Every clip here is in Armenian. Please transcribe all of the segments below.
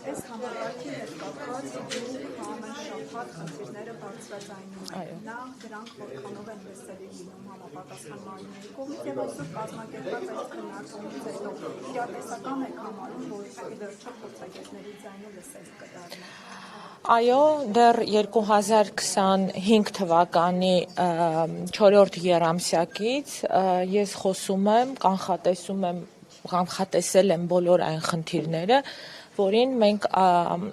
Այս համակարգի հետ կապված ամեն շաբաթ խնդիրները բարձրաձայնում են։ Նախ դրանք որքանով են լսելի լինում համապատասխան մարմինների կողմից եւ այսօր կազմակերպված այս քննարկումից հետո իրատեսական եք համարում, որ ի վերջո փորձագետների ձայնը լսելի կդառնա։ Այո, դեռ 2025 թվականի 4-րդ եռամսյակից ես խոսում եմ, կանխատեսել եմ բոլոր այն խնդիրները, որին մենք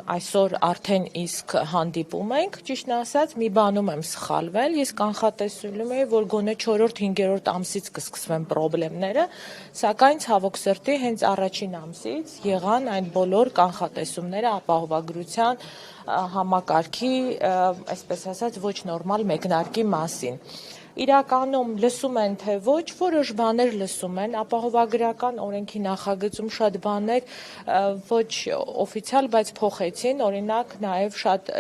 այսօր արդեն իսկ հանդիպում ենք, ճիշտն ասած, մի բանում եմ սխալվել, ես կանխատեսում եմ, որ գոնե 4-5-րդ ամսից կսկսվեն խնդիրները, սակայն ցավոք սրտի հենց առաջին ամսից եղան այն բոլոր կանխատեսումները ապահովագրության համակարգի, այսպես ասած, ոչ նորմալ մեկնարկի մասին։ Իրականում լսում են, թե ոչ, որոշ բաներ լսում են, ապահովագրական օրենքի նախագծում շատ բաներ ոչ օֆիցիալ, բայց փոխեցին, օրինակ նաև շատ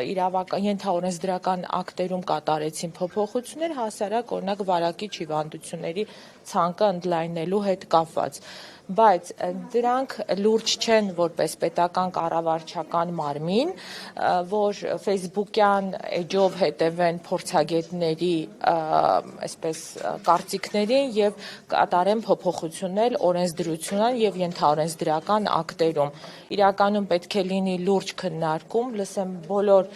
ենթաօրենսդրական ակտերում կատարեցին փոփոխություններ, հասարակ օրինակ վարակիչ հիվանդությունների ցանկը ընդլայնելու հետ կապված, բայց դրանք լուրջ չեն որպես պետական կառավարչական մարմին, որ Facebook-յան էջով հետևեն փորձագետների այսպես կարծիքներին եւ կատարեն փոփոխություններ օրենսդրության եւ ենթաօրենսդրական ակտերում։ Իրականում պետք է լինի լուրջ քննարկում, լսեն բոլոր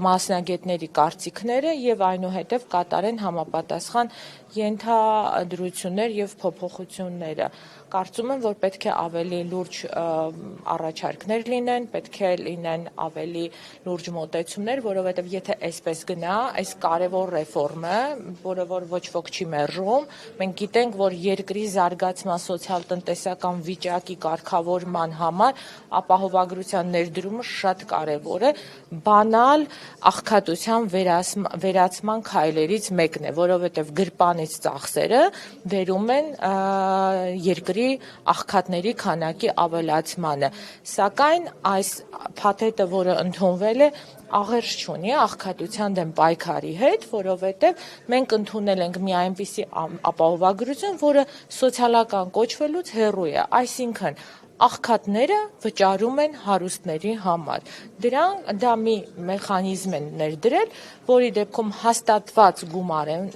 մասնագետների կարծիքները եւ այնուհետեւ կատարեն համապատասխան ենթադրություններ եւ փոփոխությունները։ Կարծում եմ, որ պետք է ավելի լուրջ առաջարկներ լինեն, պետք է լինեն ավելի լուրջ մոտեցումներ, որովհետև եթե այսպես գնա, այս կարևոր ռեֆորմը, որը որ ոչ ոք չի մերժում, մենք գիտենք, որ երկրի զարգացման սոցիալ-տնտեսական վիճակի կարգավորման համար ապահովագրության ներդրումը շատ կարևոր է, բանալ աղքատության վերացման քայլերից մեկն է, որովհետև գրպանից ծախսերը բերում են երկրի աղքատների քանակի ավելացմանը, սակայն այս փաթեթը, որը ընդունվել է, աղերս չունի աղքատության դեմ պայքարի հետ, որովհետև մենք ընդունել ենք մի այնպիսի ապահովագրություն, որը սոցիալական կոչվելուց հեռու է, այսինքն աղքատները վճարում են հարուստների համար։ Դա մի մեխանիզմ են ներդրել, որի դեպքում հաստատված գումար են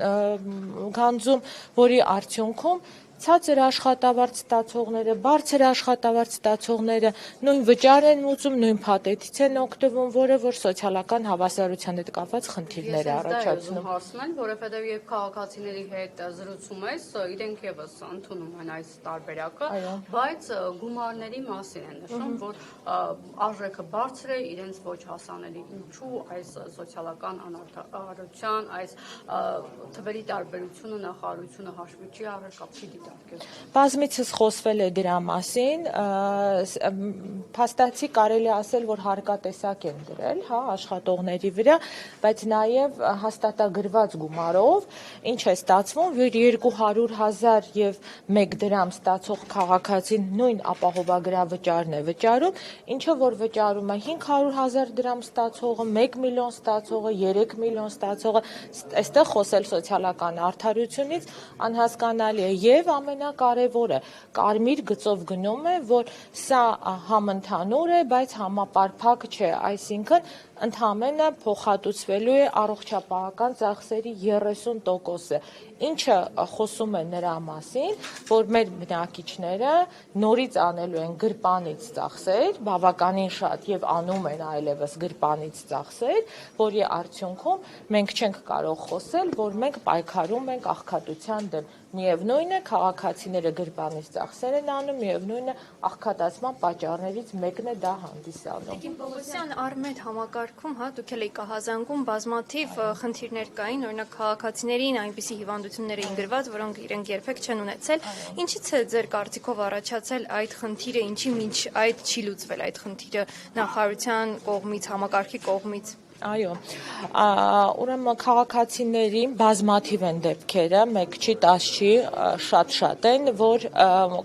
գանձում, որի արդյունքում ցածր աշխատավարձ ստացողները, բարձր աշխատավարձ ստացողները նույն վճար են ուզում, նույն փաթեթից են օգտվում, որը որ սոցիալական հավասարության հետ կապված խնդիրներ է առաջացնում։ Հարցնել, որովհետև երբ քաղաքացիների հետ զրուցում ես, իրենք եւս ընդունում են այս տարբերակը, բայց գումարների մասին են նշում, որ արժեքը բարձր է, իրենց ոչ հասանելի։ Ինչու այս սոցիալական անարդարության, այս թվերի տարբերությունը նախարարությունը հաշվի չի առել կամ չի դիտարկել։ Բազմիցս խոսվել է դրա մասին, փաստացի կարելի ասել, որ հարկատեսակ են դրել, աշխատողների վրա, բայց նաև հաստատագրված գումարով, ինչ է ստացվում, որ 200,000 եւ 1 դրամ ստացող քաղաքացին նույն ապահովագրավճարն է վճարում, ինչը որ վճարում է 500,000 դրամ ստացողը, 1 միլիոն ստացողը, 3 միլիոն ստացողը, այստեղ խոսել սոցիալական արդարությունից անհասկանալի է եւ ամենակարևորը կարմիր գծով գնում է, որ սա համընդհանուր է, բայց համապարփակ չէ, այսինքն ընդհանրապես փոխհատուցվելու է առողջապահական ծախսերի 30%-ը, ինչը խոսում է նրա մասին, որ մեր բնակիչները նորից անելու են գրպանից ծախսեր, բավականին շատ եւ անում են այլևս գրպանից ծախսեր, որի արդյունքում մենք չենք կարող խոսել, որ մենք պայքարում ենք աղքատության դեմ։ Միևնույն է, քաղաքացիները գրպանից ծախսեր են անում, միևնույն է, աղքատացման պատճառներից մեկն է դա հանդիսանում։ Տիկին Պողոսյան, Արմեդ համակարգում, դուք էլ եք ահազանգում, բազմաթիվ խնդիրներ կային, օրինակ քաղաքացիներին այնպիսի հիվանդություններ էին գրված, որոնք իրենք երբեք չեն ունեցել։ Ինչից է ձեր կարծիքով առաջացել այդ խնդիրը, ինչի մինչ այդ չի լուծվել այդ խնդիրը նախարարության կողմից, համակարգի կողմից։ Այո, ուրեմն քաղաքացիներին բազմաթիվ են դեպքերը, 1 չի, 10 չի, շատ են, որ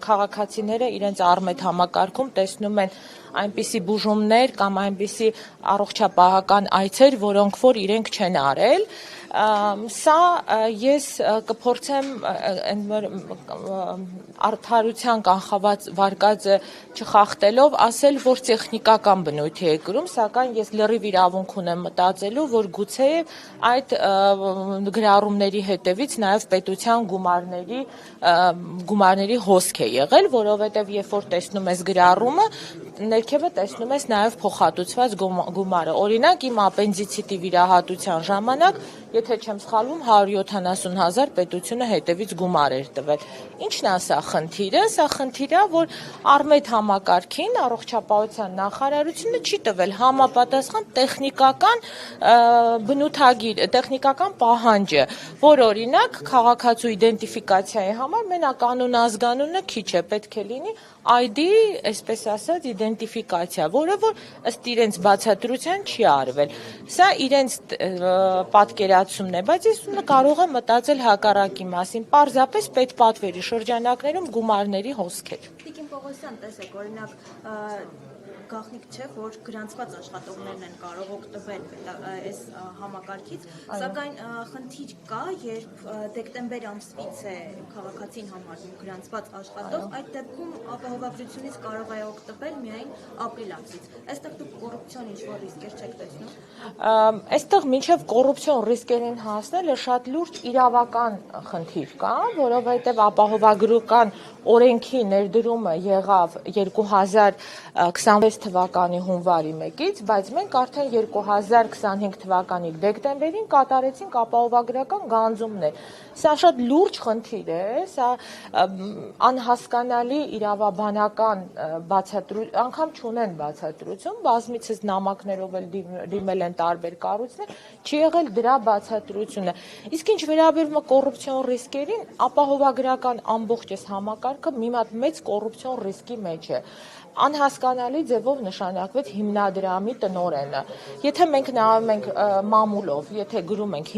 քաղաքացիները իրենց Արմեդ համակարգում տեսնում են այնպիսի բուժումներ կամ այնպիսի առողջապահական այցեր, որոնք որ իրենք չեն արել, Սա ես կփորձեմ արդարության կանխված վարկածը չխախտելով ասել, որ տեխնիկական բնույթի է կրում, սակայն ես լրիվ իրավունք ունեմ մտածելու, որ գուցե այդ գրառումների հետևից նաև պետության գումարների հոսք է եղել, որովհետև երբ որ տեսնում ես գրառումը, ներքևը տեսնում ես նաև փոխհատուցված գումարը։ Օրինակ, իմ ապենդիցիտի վիրահատության ժամանակ, եթե չեմ սխալվում, 170,000 պետությունը հետևից գումար էր տվել։ Ինչն է սա խնդիրը։ Սա խնդիր է, որ Արմետ համակարգին առողջապահության նախարարությունը չի տվել համապատասխան տեխնիկական բնութագիր, տեխնիկական պահանջը, որ օրինակ քաղաքացու իդենտիֆիկացիայի համար մենակ անուն-ազգանունը քիչ է, պետք է լինի ID, այսպես ասած, իդենտիֆիկացիա, որը որ ըստ իրենց բացատրության չի արվել։ Սա իրենց պատկերացումն է, բայց ես կարող եմ մտածել հակառակի մասին։ Պարզապես պետպատվերի շրջանակներում գումարների հոսք էր։ Տիկին Պողոսյան, տեսեք, օրինակ գաղտնիք չէ, որ գրանցված աշխատողներն են կարող օգտվել այս համակարգից, սակայն խնդիր կա, երբ դեկտեմբեր ամսվից է քաղաքացին համարվում գրանցված աշխատող, այդ դեպքում ապահովագրությունից կարող է օգտվել միայն ապրիլ ամսից։ Այստեղ դուք կոռուպցիոն ինչ-որ ռիսկեր չեք տեսնում։ Այստեղ մինչև կոռուպցիոն ռիսկերին հասնելը շատ լուրջ իրավական խնդիր կա, որովհետև ապահովագրական օրենքի ներդրումը եղավ 2026 թվականի հունվարի 1-ից, բայց մենք արդեն 2025 թվականի դեկտեմբերին կատարեցինք ապահովագրական գանձումներ։ Սա շատ լուրջ խնդիր է, սա անհասկանալի իրավաբանական բացատրություն, անգամ չունեն բացատրություն, բազմիցս նամակներով էլ դիմել են տարբեր կառույցներ, չի եղել դրա բացատրությունը։ Իսկ ինչ վերաբերում է կոռուպցիոն ռիսկերին, ապահովագրական ամբողջ այս համակարգը մի հատ մեծ կոռուպցիոն ռիսկի մեջ է։ Անհասկանալի ձևով նշանակվեց հիմնադրամի տնօրենը։ Եթե մենք նայում ենք մամուլով, եթե գրում ենք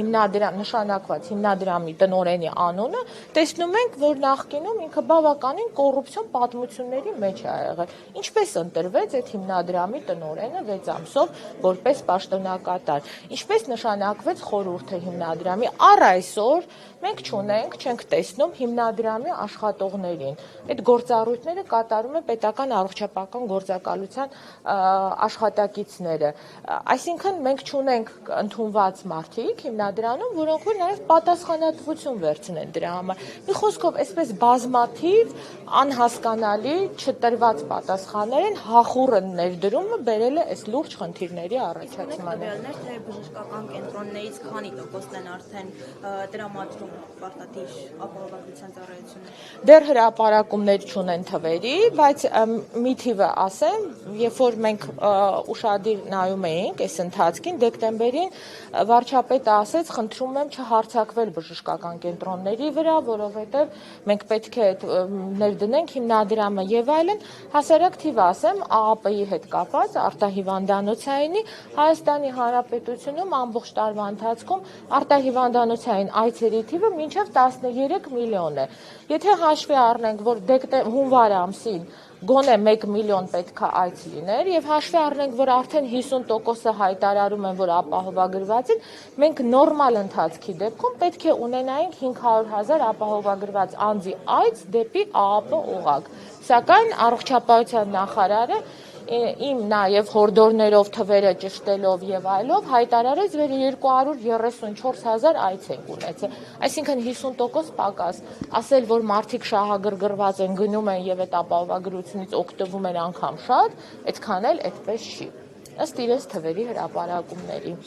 նշանակված հիմնադրամի տնօրենի անունը, տեսնում ենք, որ նախկինում ինքը բավականին կոռուպցիոն պատմությունների մեջ է եղել։ Ինչպես ընտրվեց այդ հիմնադրամի տնօրենը 6 ամսով որպես պաշտոնակատար։ Ինչպես նշանակվեց խորհուրդը հիմնադրամի։ Առ այսօր մենք չենք տեսնում հիմնադրամի աշխատողներին։ Այդ գործառույթները կատարում է պետական առողջապահական գործակալության աշխատակիցները։ Այսինքն մենք չունենք ընդունված մարդիկ հիմնադրամում, որոնք որ նաև պատասխանատվություն վերցնեն դրա համար։ Մի խոսքով, այսպես բազմաթիվ անհասկանալի չտրված պատասխաններ են, հախուռը ներդրումը բերել է այս լուրջ խնդիրների առաջացմանը։ Թե բժշկական կենտրոններից քանի տոկոսն են արդեն տրամադրում պարտադիր ապահովագրության ծառայությունը։ Դեռ հրապարակումներ չունեն թվերի, բայց մի թիվը ասեմ, երբ որ մենք ուշադիր նայում էինք այս ընթացքին, դեկտեմբերին վարչապետը ասեց, խնդրում եմ չհարձակվել բժշկական կենտրոնների վրա, որովհետև մենք պետք է ներդնենք հիմնադրամը եւ այլն, հասարակ թիվը ասեմ, ԱԱՊ-ի հետ կապված արտահիվանդանոցայինի Հայաստանի Հանրապետությունում ամբողջ տարվա ընթացքում արտահիվանդանոցային այցերի թիվը մինչև 13 միլիոն է։ Եթե հաշվի առնենք, որ հունվար ամսին գոնե 1 միլիոն պետք է այց լիներ եւ հաշվի առնենք, որ արդեն 50%-ը հայտարարում են, որ ապահովագրված են, մենք նորմալ ընթացքի դեպքում պետք է ունենայինք 500,000 ապահովագրված անձի այց դեպի ԱԱՊ օղակ։ Սակայն առողջապահության նախարարը իմ նաև հորդորներով թվերը ճշտելով եւ այլով հայտարարեց, որ 234,000 այց են ունեցել։ Այսինքն 50% պակաս։ Ասել, որ մարդիկ շահագրգռված են, գնում են եւ այդ ապահովագրությունից օգտվում են անգամ շատ, այդքան էլ այդպես չի։ Ըստ իրենց թվերի հրապարակումների։